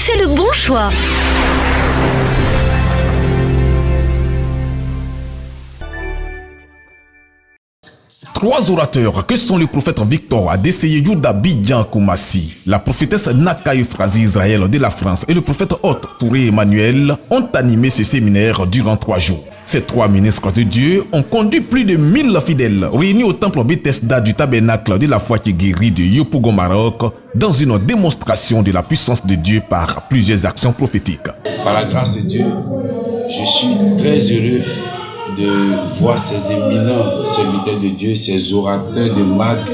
fait le bon choix. Trois orateurs que sont le prophète Victor Adeseye d'Abidjan Koumassi, la prophétesse Naka Euphrasie Israël de la France et le prophète Hôte Touré Emmanuel ont animé ce séminaire durant 3 jours. Ces 3 ministres de Dieu ont conduit plus de 1000 fidèles réunis au temple Bethesda du tabernacle de la foi qui guérit de Yopougon, Maroc, dans une démonstration de la puissance de Dieu par plusieurs actions prophétiques. Par la grâce de Dieu, je suis très heureux de voir ces éminents serviteurs de Dieu, ces orateurs de marque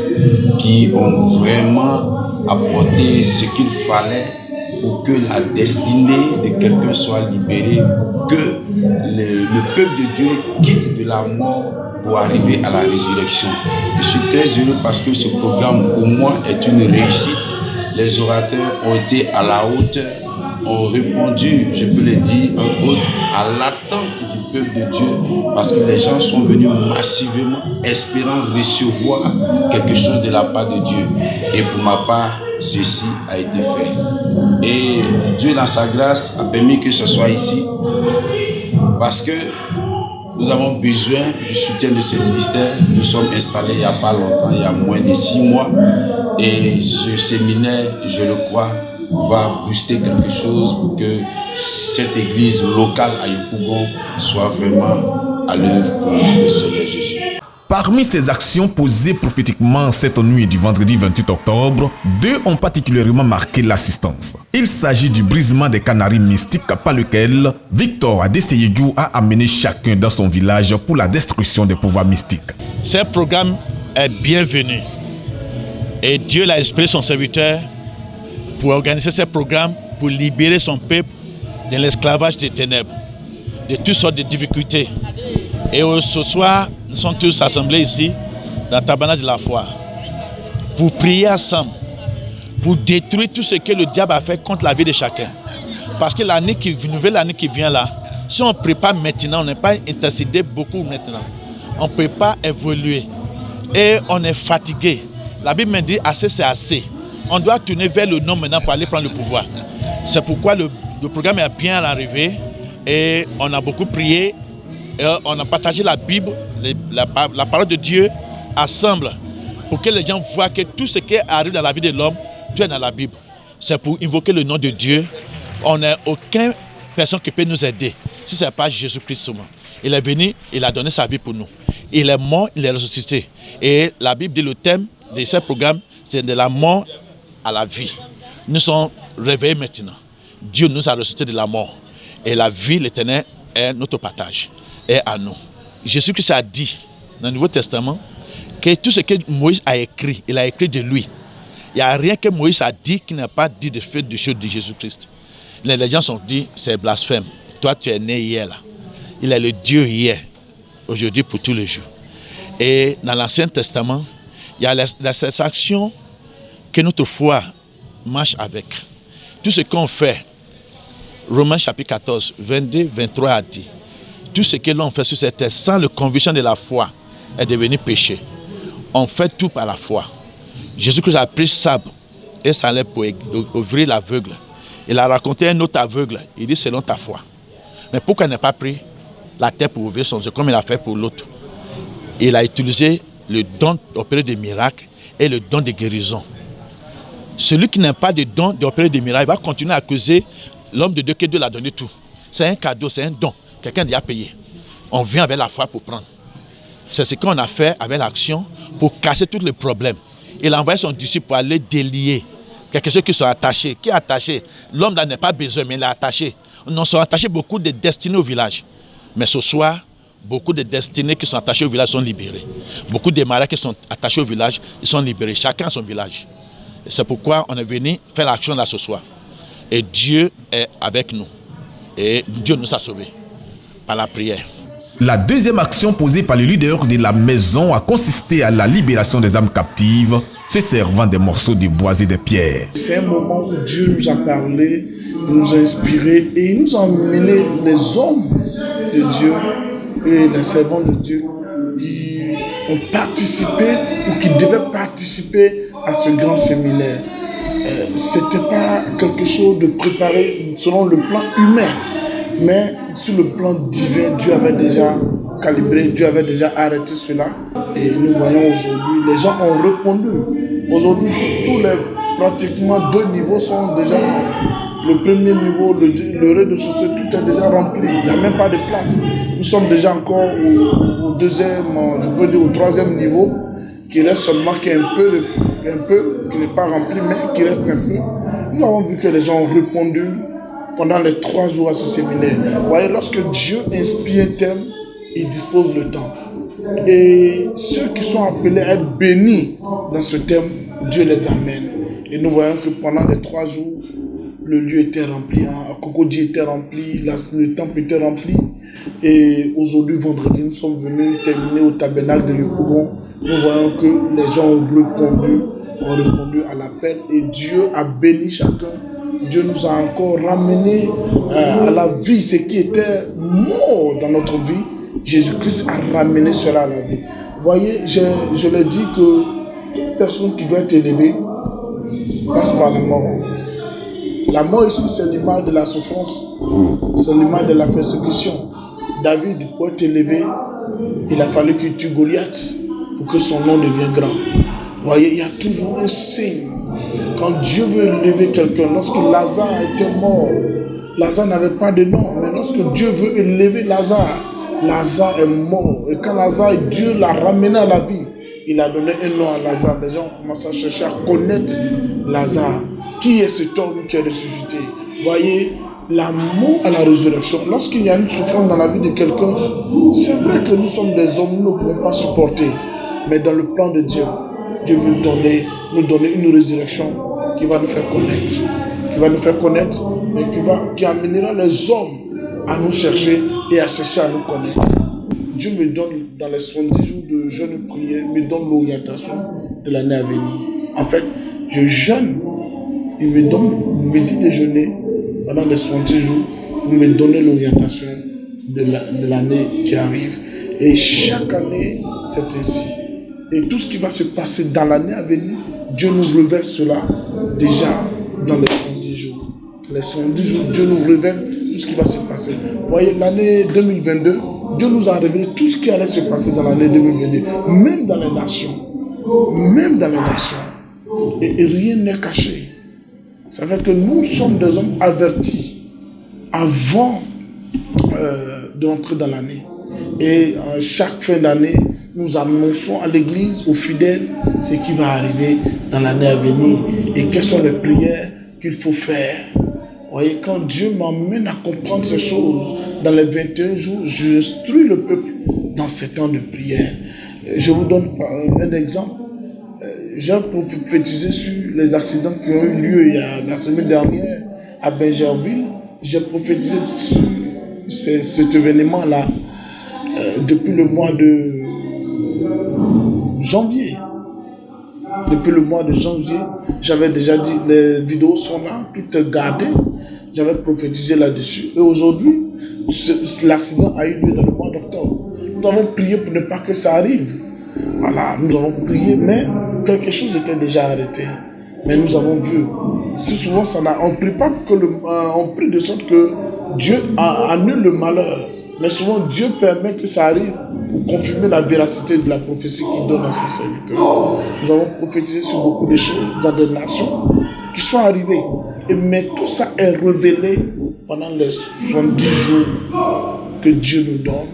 qui ont vraiment apporté ce qu'il fallait pour que la destinée de quelqu'un soit libérée, pour que le peuple de Dieu quitte de la mort pour arriver à la résurrection. Je suis très heureux parce que ce programme, pour moi, est une réussite. Les orateurs ont été à la hauteur, ont répondu, je peux le dire, à l'attente du peuple de Dieu, parce que les gens sont venus massivement espérant recevoir quelque chose de la part de Dieu. Et pour ma part, ceci a été fait. Et Dieu, dans sa grâce, a permis que ce soit ici, parce que nous avons besoin du soutien de ce ministère. Nous sommes installés il n'y a pas longtemps, il y a moins de 6 mois. Et ce séminaire, je le crois, va booster quelque chose pour que cette église locale à Yopougon soit vraiment à l'œuvre pour le Seigneur Jésus. Parmi ces actions posées prophétiquement cette nuit du vendredi 28 octobre, 2 ont particulièrement marqué l'assistance. Il s'agit du brisement des canaries mystiques par lequel Victor Adeseye a amené chacun dans son village pour la destruction des pouvoirs mystiques. Ce programme est bienvenu et Dieu l'a inspiré son serviteur pour organiser ce programme, pour libérer son peuple de l'esclavage des ténèbres, de toutes sortes de difficultés. Et ce soir, nous sommes tous assemblés ici, dans le tabernacle de la foi, pour prier ensemble, pour détruire tout ce que le diable a fait contre la vie de chacun. Parce que nouvelle année qui vient là, si on ne prépare maintenant, on n'est pas intercédé beaucoup maintenant, on ne peut pas évoluer. Et on est fatigué. La Bible me dit assez, c'est assez. On doit tourner vers le nom maintenant pour aller prendre le pouvoir. C'est pourquoi le programme est bien arrivé et on a beaucoup prié. Et on a partagé la Bible, la parole de Dieu ensemble pour que les gens voient que tout ce qui arrive dans la vie de l'homme, tout est dans la Bible. C'est pour invoquer le nom de Dieu. On n'a aucune personne qui peut nous aider si ce n'est pas Jésus-Christ seulement. Il est venu, il a donné sa vie pour nous. Il est mort, il est ressuscité. Et la Bible dit le thème de ce programme, c'est de la mort à la vie. Nous sommes réveillés maintenant. Dieu nous a ressuscité de la mort. Et la vie, l'éternel, est notre partage. Et à nous. Jésus-Christ a dit dans le Nouveau Testament que tout ce que Moïse a écrit, il a écrit de lui. Il n'y a rien que Moïse a dit qui n'a pas dit de fait de choses de Jésus-Christ. Les gens sont dit, c'est blasphème. Toi, tu es né hier là. Il est le Dieu hier, aujourd'hui pour tous les jours. Et dans l'Ancien Testament, il y a cette action que notre foi marche avec. Tout ce qu'on fait, Romains chapitre 14, 22, 23 a dit, tout ce que l'on fait sur cette terre sans la conviction de la foi est devenu péché. On fait tout par la foi. Jésus-Christ a pris sabre et ça allait pour ouvrir l'aveugle. Il a raconté un autre aveugle. Il dit selon ta foi. Mais pourquoi il n'a pas pris la terre pour ouvrir son yeux comme il a fait pour l'autre? Il a utilisé le don d'opérer des miracles et le don de guérison. Celui qui n'a pas de don d'opérer des miracles va continuer à accuser l'homme de Dieu que Dieu l'a donné tout. C'est un cadeau, c'est un don. Quelqu'un doit payer. On vient avec la foi pour prendre. C'est ce qu'on a fait avec l'action pour casser tous les problèmes. Il a envoyé son disciple pour aller délier quelque chose qui sont attachés. Qui est attaché? L'homme n'en a pas besoin, mais il est attaché. On sont attachés beaucoup de destinées au village. Mais ce soir, beaucoup de destinées qui sont attachées au village sont libérées. Beaucoup de mariés qui sont attachés au village, ils sont libérés. Chacun a son village. Et c'est pourquoi on est venu faire l'action là ce soir. Et Dieu est avec nous. Et Dieu nous a sauvés par la prière. La deuxième action posée par le leader de la maison a consisté à la libération des âmes captives, se servant des morceaux de bois et de pierres. C'est un moment où Dieu nous a parlé, nous a inspirés et il nous a emmené les hommes de Dieu et les servants de Dieu qui ont participé ou qui devaient participer à ce grand séminaire. Ce n'était pas quelque chose de préparé selon le plan humain, mais sur le plan divin, Dieu avait déjà calibré, Dieu avait déjà arrêté cela. Et nous voyons aujourd'hui, les gens ont répondu. Aujourd'hui, pratiquement 2 niveaux sont déjà... Le premier niveau, le rez-de-chaussée, tout est déjà rempli. Il n'y a même pas de place. Nous sommes déjà encore au deuxième, je peux dire au 3e niveau, qui reste seulement, qui est un peu, qui n'est pas rempli, mais qui reste un peu. Nous avons vu que les gens ont répondu pendant les 3 jours à ce séminaire. Vous voyez, lorsque Dieu inspire un thème, il dispose le temps. Et ceux qui sont appelés à être bénis dans ce thème, Dieu les amène. Et nous voyons que pendant les 3 jours, le lieu était rempli, Cocody était rempli, le temple était rempli. Et aujourd'hui, vendredi, nous sommes venus terminer au tabernacle de Yopougon. Nous voyons que les gens ont répondu à l'appel et Dieu a béni chacun. Dieu nous a encore ramené à la vie, ce qui était mort dans notre vie. Jésus-Christ a ramené cela à la vie. Vous voyez, je l'ai dit que toute personne qui doit être élevée passe par la mort. La mort ici, c'est l'image de la souffrance, c'est l'image de la persécution. David, pour être élevé, il a fallu qu'il tue Goliath pour que son nom devienne grand. Vous voyez, il y a toujours un signe. Quand Dieu veut élever quelqu'un, lorsque Lazare était mort, Lazare n'avait pas de nom, mais lorsque Dieu veut élever Lazare, Lazare est mort. Et quand Lazare, Dieu l'a ramené à la vie, il a donné un nom à Lazare. Les gens ont commencé à chercher à connaître Lazare. Qui est cet homme qui est ressuscité? Voyez, la mort à la résurrection. Lorsqu'il y a une souffrance dans la vie de quelqu'un, c'est vrai que nous sommes des hommes, nous ne pouvons pas supporter. Mais dans le plan de Dieu, Dieu veut nous donner une résurrection qui va nous faire connaître. Qui va nous faire connaître, mais qui amènera les hommes à nous chercher et à chercher à nous connaître. Dieu me donne, dans les 70 jours de jeûne et prière, me donne l'orientation de l'année à venir. En fait, je jeûne. Il me dit de jeûner pendant les 70 jours pour me donner l'orientation de l'année qui arrive. Et chaque année, c'est ainsi. Et tout ce qui va se passer dans l'année à venir, Dieu nous révèle cela déjà dans les 70 jours. Les 70 jours, Dieu nous révèle tout ce qui va se passer. Vous voyez, l'année 2022, Dieu nous a révélé tout ce qui allait se passer dans l'année 2022, même dans les nations. Même dans les nations. Et rien n'est caché. Ça fait que nous sommes des hommes avertis avant d'entrer dans l'année. Et chaque fin d'année, nous annonçons à l'église, aux fidèles, ce qui va arriver dans l'année à venir et quelles sont les prières qu'il faut faire. Vous voyez, quand Dieu m'amène à comprendre ces choses, dans les 21 jours, j'instruis le peuple dans ces temps de prière. Je vous donne un exemple. J'ai prophétisé sur les accidents qui ont eu lieu la semaine dernière à Benjerville. J'ai prophétisé sur cet événement-là depuis le mois de janvier. Depuis le mois de janvier, j'avais déjà dit, les vidéos sont là, tout est gardé. J'avais prophétisé là-dessus. Et aujourd'hui, l'accident a eu lieu dans le mois d'octobre. Nous avons prié pour ne pas que ça arrive. Voilà, nous avons prié, mais quelque chose était déjà arrêté. Mais nous avons vu. Si souvent, on ne prie pas on prie de sorte que Dieu annule le malheur. Mais souvent, Dieu permet que ça arrive pour confirmer la véracité de la prophétie qu'il donne à son serviteur. Nous avons prophétisé sur beaucoup de choses dans des nations qui sont arrivées. Mais tout ça est révélé pendant les 70 jours que Dieu nous donne.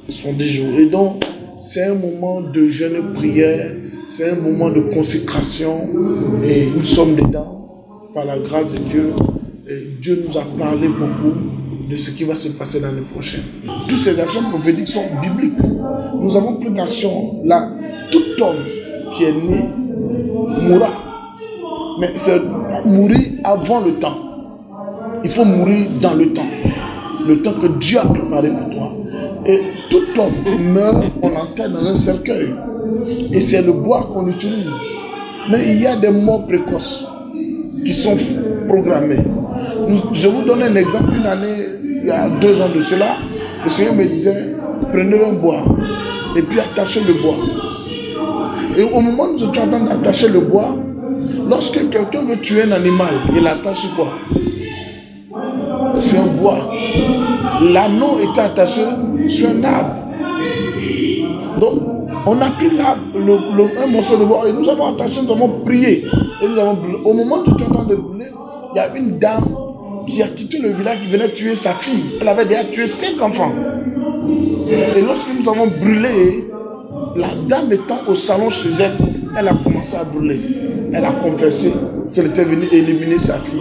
70 jours. Et donc, c'est un moment de jeûne et prière, c'est un moment de consécration et nous sommes dedans par la grâce de Dieu. Et Dieu nous a parlé beaucoup de ce qui va se passer l'année prochaine. Toutes ces actions prophétiques sont bibliques. Nous avons pris l'action là. Tout homme qui est né mourra. Mais c'est pas mourir avant le temps. Il faut mourir dans le temps. Le temps que Dieu a préparé pour toi. Et tout homme meurt, on l'enterre dans un cercueil. Et c'est le bois qu'on utilise. Mais il y a des morts précoces qui sont programmées. Je vous donne un exemple. Une année, il y a 2 ans de cela, le Seigneur me disait, prenez un bois et puis attachez le bois. Et au moment où nous étions en train d'attacher le bois, Lorsque quelqu'un veut tuer un animal, il attache sur quoi? Sur un bois. L'anneau était attaché sur un arbre. Donc, on a pris un morceau de bois et nous avons attaché, nous avons prié. Et nous avons brûlé. Au moment où tu es en train de brûler, il y a une dame qui a quitté le village, qui venait tuer sa fille. Elle avait déjà tué 5 enfants. Et lorsque nous avons brûlé, la dame étant au salon chez elle, elle a commencé à brûler. Elle a confessé qu'elle était venue éliminer sa fille.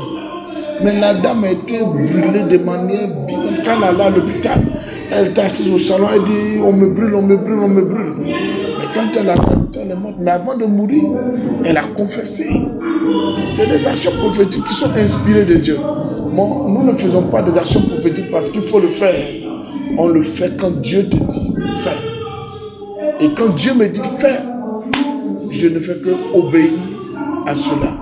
Mais la dame a été brûlée de manière violente. Quand elle allait à l'hôpital, elle était assise au salon, elle dit on me brûle, on me brûle, on me brûle. Mais quand elle est morte, mais avant de mourir, elle a confessé. C'est des actions prophétiques qui sont inspirées de Dieu. Bon, nous ne faisons pas des actions prophétiques parce qu'il faut le faire. On le fait quand Dieu te dit de faire. Et quand Dieu me dit faire, je ne fais que obéir à cela.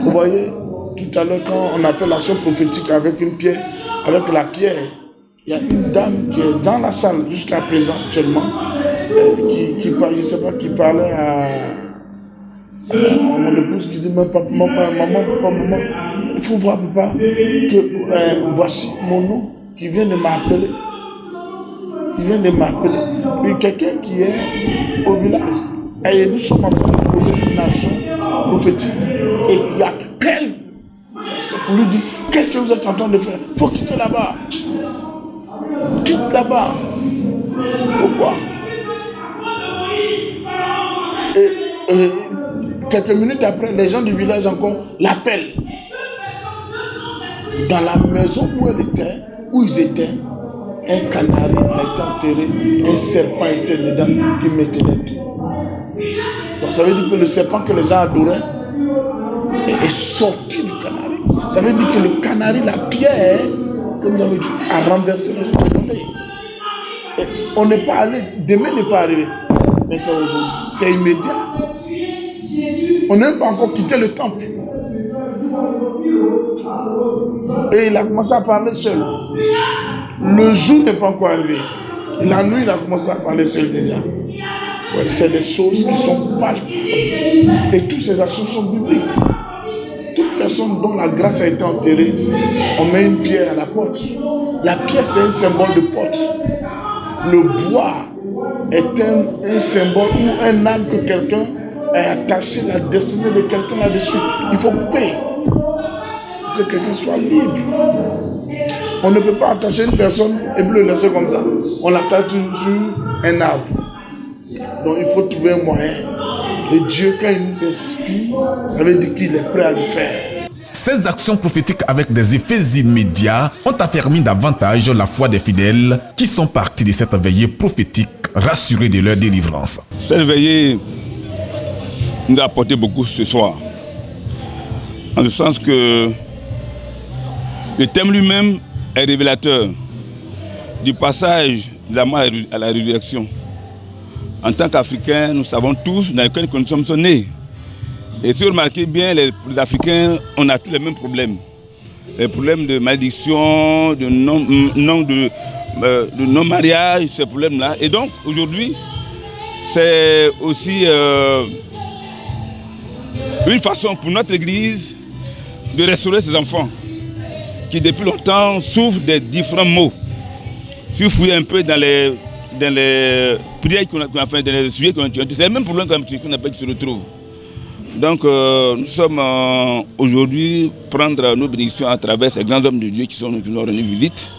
Vous voyez, tout à l'heure, quand on a fait l'action prophétique avec une pierre, avec la pierre, il y a une dame qui est dans la salle jusqu'à présent, actuellement, qui parlait à mon épouse, qui dit maman, il faut voir, papa, que voici mon nom qui vient de m'appeler. Il vient de m'appeler. Et quelqu'un qui est au village. Et nous sommes en train de poser une action prophétique. Et qui appelle. C'est pour lui dire, qu'est-ce que vous êtes en train de faire? Il faut quitter là-bas. Quitte là-bas. Pourquoi? Et quelques minutes après, les gens du village encore l'appellent. Dans la maison où ils étaient, un canari a été enterré, un serpent était dedans qui mettait des trous. Donc ça veut dire que le serpent que les gens adoraient est sorti du canari. Ça veut dire que le canari, la pierre, comme nous avons dit, a renversé les gens. Et on n'est pas allé, demain n'est pas arrivé. Mais c'est aujourd'hui, c'est immédiat. On n'a même pas encore quitté le temple. Et il a commencé à parler seul. Le jour n'est pas encore arrivé. Et la nuit, il a commencé à parler seul déjà. Ouais, c'est des choses qui sont palpables. Et toutes ces actions sont bibliques. Toute personne dont la grâce a été enterrée, on met une pierre à la porte. La pierre, c'est un symbole de porte. Le bois est un symbole ou un arbre que quelqu'un a attaché la destinée de quelqu'un là-dessus. Il faut couper pour que quelqu'un soit libre. On ne peut pas attacher une personne et puis le laisser comme ça. On l'attache sur un arbre. Donc il faut trouver un moyen. Et Dieu, quand il nous inspire, ça veut dire qu'il est prêt à le faire. Ces actions prophétiques avec des effets immédiats ont affermi davantage la foi des fidèles qui sont partis de cette veillée prophétique, rassurés de leur délivrance. Cette veillée nous a apporté beaucoup ce soir. En ce sens que le thème lui-même est révélateur du passage de la mort à la résurrection. En tant qu'Africains, nous savons tous dans quelles conditions nous sommes nés. Et si vous remarquez bien, les Africains, on a tous les mêmes problèmes. Les problèmes de malédiction, de non-mariage, ces problèmes-là. Et donc, aujourd'hui, c'est aussi une façon pour notre Église de restaurer ces enfants qui depuis longtemps souffrent des différents maux. Si vous fouillez un peu dans les prières qu'on a fait, dans les sujets qu'on a c'est le même problème qu'on a pas qui se retrouve. Donc nous sommes aujourd'hui prendre nos bénédictions à travers ces grands hommes de Dieu qui nous ont rendu visite,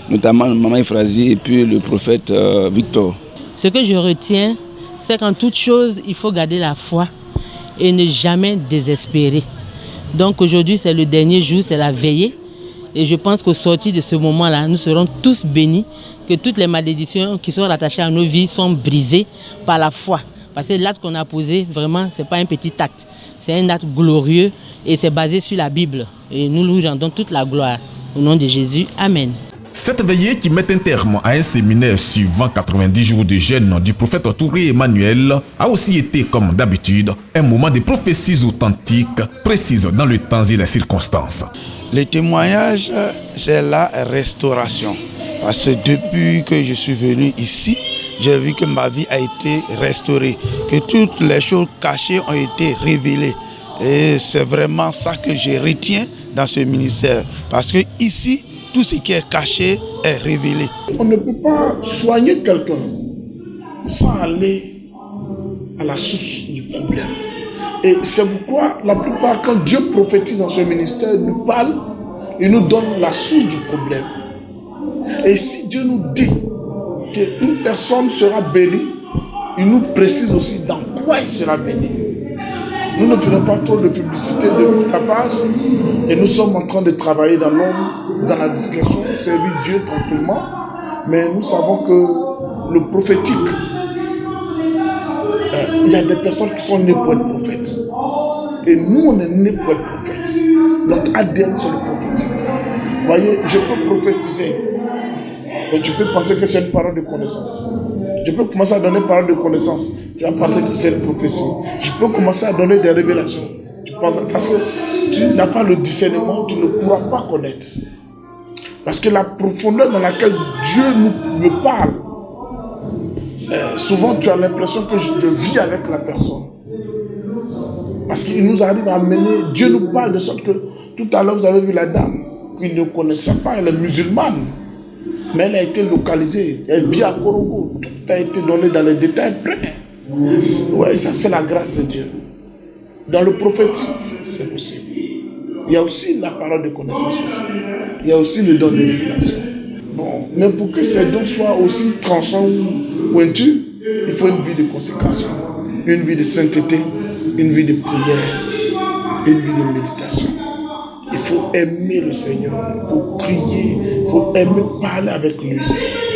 notamment Maman Euphrasie et puis le prophète Victor. Ce que je retiens, c'est qu'en toute chose, il faut garder la foi et ne jamais désespérer. Donc aujourd'hui, c'est le dernier jour, c'est la veillée. Et je pense qu'au sortir de ce moment-là, nous serons tous bénis, que toutes les malédictions qui sont rattachées à nos vies sont brisées par la foi. Parce que l'acte qu'on a posé, vraiment, ce n'est pas un petit acte. C'est un acte glorieux et c'est basé sur la Bible. Et nous lui rendons toute la gloire. Au nom de Jésus, Amen. Cette veillée qui met un terme à un séminaire suivant 90 jours de jeûne du prophète Touré Emmanuel a aussi été, comme d'habitude, un moment de prophéties authentiques, précises dans le temps et les circonstances. Le témoignage, c'est la restauration. Parce que depuis que je suis venu ici, j'ai vu que ma vie a été restaurée, que toutes les choses cachées ont été révélées. Et c'est vraiment ça que je retiens dans ce ministère. Parce que ici, tout ce qui est caché est révélé. On ne peut pas soigner quelqu'un sans aller à la source du problème. Et c'est pourquoi la plupart, quand Dieu prophétise dans ce ministère, il nous parle, il nous donne la source du problème. Et si Dieu nous dit qu'une personne sera bénie, il nous précise aussi dans quoi il sera béni. Nous ne faisons pas trop de publicité, de tapage, et nous sommes en train de travailler dans l'ombre, dans la discrétion, servir Dieu tranquillement, mais nous savons que le prophétique, il y a des personnes qui sont nées pour être prophètes. Et nous, on est nés pour être prophètes. Notre ADN, c'est le prophétique. Vous voyez, je peux prophétiser, mais tu peux penser que c'est une parole de connaissance. Je peux commencer à donner parole de connaissance. Tu vas penser que c'est une prophétie. Je peux commencer à donner des révélations. Tu penses, parce que tu n'as pas le discernement, tu ne pourras pas connaître. Parce que la profondeur dans laquelle Dieu me parle, souvent tu as l'impression que je vis avec la personne. Parce qu'il nous arrive à amener, Dieu nous parle de sorte que, tout à l'heure vous avez vu la dame qui ne connaissait pas, elle est musulmane. Mais elle a été localisée, elle vit à Korogo, tout a été donné dans les détails près. Ouais, ça c'est la grâce de Dieu. Dans le prophétique, c'est possible. Il y a aussi la parole de connaissance aussi. Il y a aussi le don de révélation. Bon, mais pour que ces dons soient aussi tranchants ou pointus, il faut une vie de consécration, une vie de sainteté, une vie de prière, une vie de méditation. Il faut aimer le Seigneur, il faut prier, il faut aimer parler avec lui,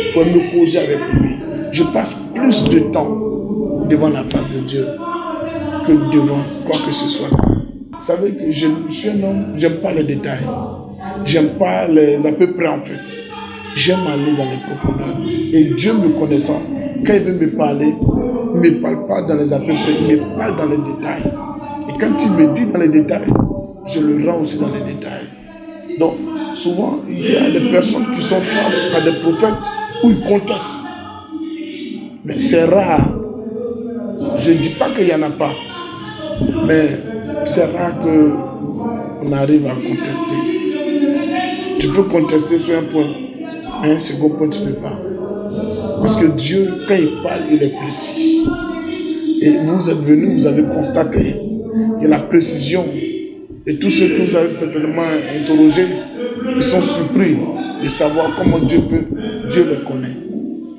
il faut aimer causer avec lui. Je passe plus de temps devant la face de Dieu que devant quoi que ce soit. Vous savez que je suis un homme, j'aime pas les détails, j'aime pas les à peu près en fait. J'aime aller dans les profondeurs. Et Dieu me connaissant, quand il veut me parler, il ne me parle pas dans les à peu près, il me parle dans les détails. Et quand il me dit dans les détails, je le rends aussi dans les détails. Donc, souvent, il y a des personnes qui sont face à des prophètes où ils contestent. Mais c'est rare. Je ne dis pas qu'il n'y en a pas. Mais c'est rare qu'on arrive à contester. Tu peux contester sur un point, mais un second point, tu ne peux pas. Parce que Dieu, quand il parle, il est précis. Et vous êtes venus, vous avez constaté que la précision. Et tous ceux que vous avez certainement interrogés, ils sont surpris de savoir comment Dieu les connaît.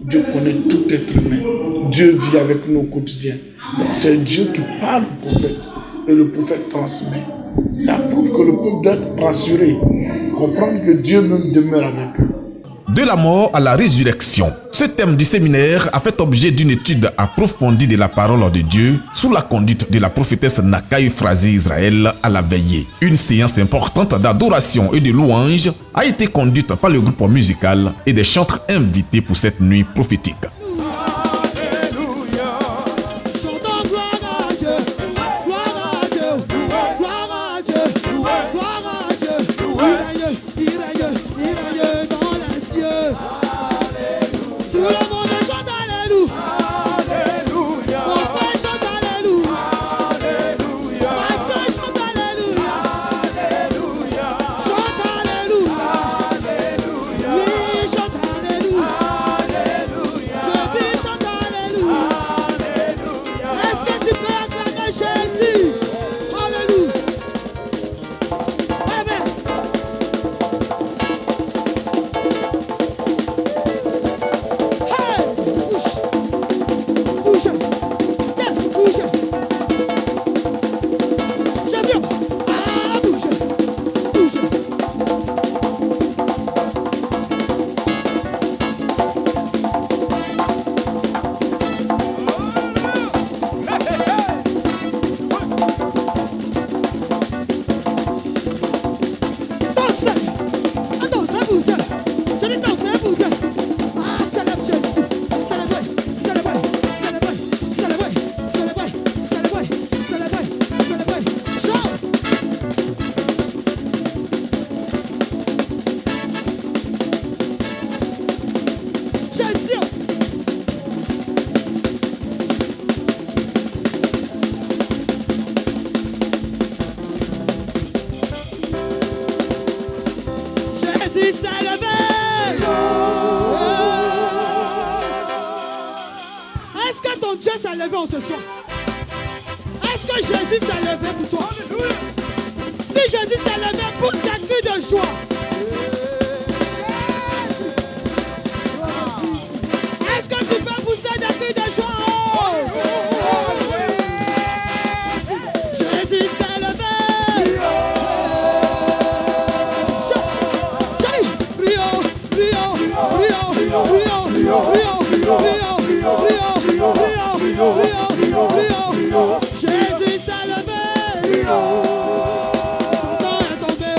Dieu connaît tout être humain. Dieu vit avec nous au quotidien. Donc c'est Dieu qui parle au prophète et le prophète transmet. Ça prouve que le peuple doit être rassuré, comprendre que Dieu même demeure avec eux. De la mort à la résurrection. Ce thème du séminaire a fait objet d'une étude approfondie de la parole de Dieu sous la conduite de la prophétesse Nakaï Frazi Israël à la veillée. Une séance importante d'adoration et de louange a été conduite par le groupe musical et des chantres invités pour cette nuit prophétique. Jésus s'est levé. Est-ce que ton Dieu s'est levé en ce soir? Est-ce que Jésus s'est levé pour toi? Si Jésus s'est levé, pousse ta cri de joie. Est-ce que tu peux pousser des cris de joie? Jésus s'est levé. Prions, prions, prions, prions, prions. Jésus s'est levé. Son temps est tombé.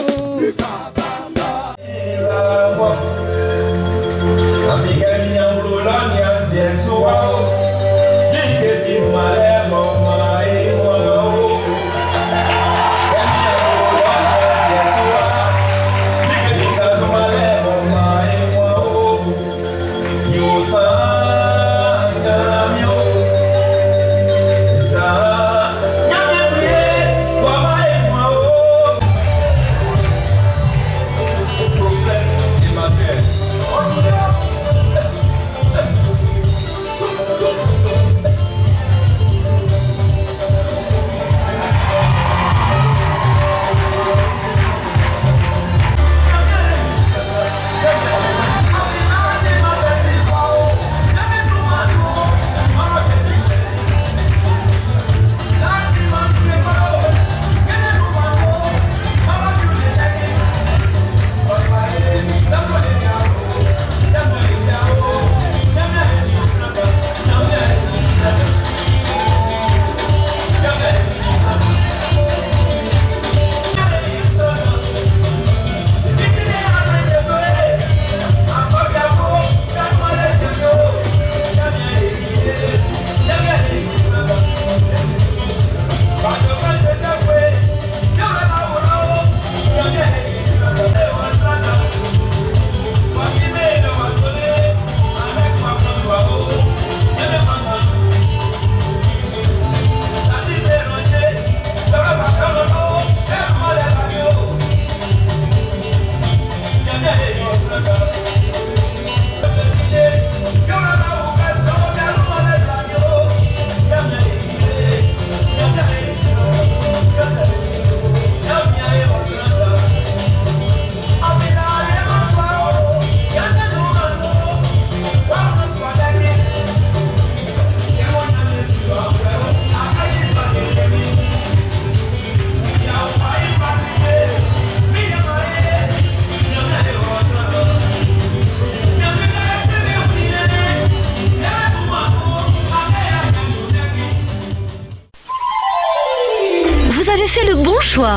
Vous avez fait le bon choix.